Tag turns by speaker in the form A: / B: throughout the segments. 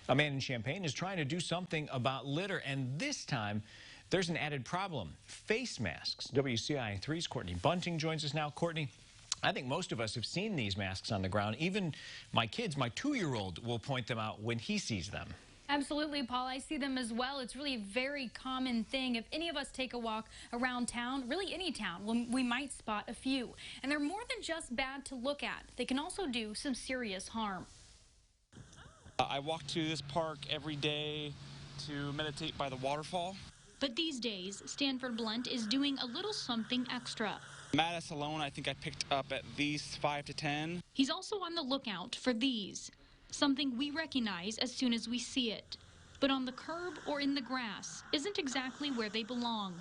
A: A man in Champaign is trying to do something about litter, and this time there's an added problem: face masks. WCIA3's Courtney Bunting joins us now. Courtney, I think most of us have seen these masks on the ground. Even my kids, my 2-year-old, will point them out when he sees them.
B: Absolutely, Paul. I see them as well. It's really a very common thing. If any of us take a walk around town, really any town, we might spot a few. And they're more than just bad to look at. They can also do some serious harm.
C: I walk to this park every day to meditate by the waterfall.
D: But these days, Stanford Blunt is doing a little something extra.
C: Mattis alone, I think I picked up at least 5 to 10.
D: He's also on the lookout for these, something we recognize as soon as we see it. But on the curb or in the grass isn't exactly where they belong.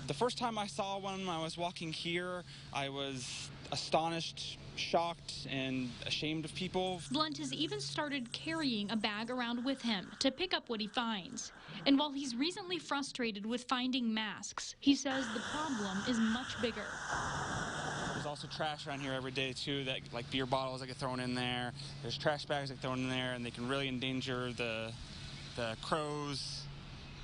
C: The first time I saw one when I was walking here, I was astonished, shocked, and ashamed of people.
D: Blunt has even started carrying a bag around with him to pick up what he finds. And while he's recently frustrated with finding masks, he says the problem is much bigger.
C: There's also trash around here every day, too, that like beer bottles that get thrown in there. There's trash bags that get thrown in there, and they can really endanger the crows,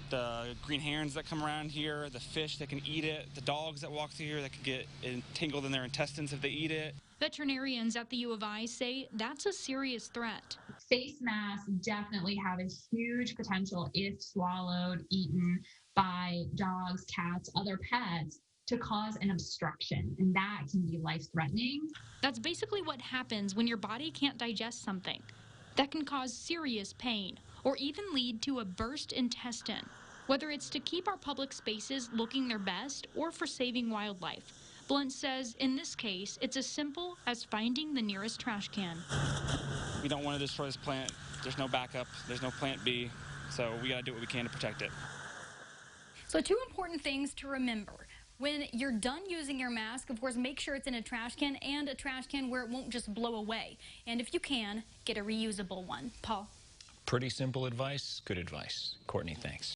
C: the green herons that come around here, the fish that can eat it, the dogs that walk through here that could get entangled in their intestines if they eat it.
D: Veterinarians at the U of I say that's a serious threat.
E: Face masks definitely have a huge potential, if swallowed, eaten by dogs, cats, other pets, to cause an obstruction, and that can be life-threatening.
D: That's basically what happens when your body can't digest something. That can cause serious pain or even lead to a burst intestine, whether it's to keep our public spaces looking their best or for saving wildlife. Blunt says in this case, it's as simple as finding the nearest trash can.
C: We don't want to destroy this plant. There's no backup. There's no plant B. So we got to do what we can to protect it.
B: So 2 important things to remember. When you're done using your mask, of course, make sure it's in a trash can, and a trash can where it won't just blow away. And if you can, get a reusable one. Paul?
A: Pretty simple advice. Good advice. Courtney, thanks.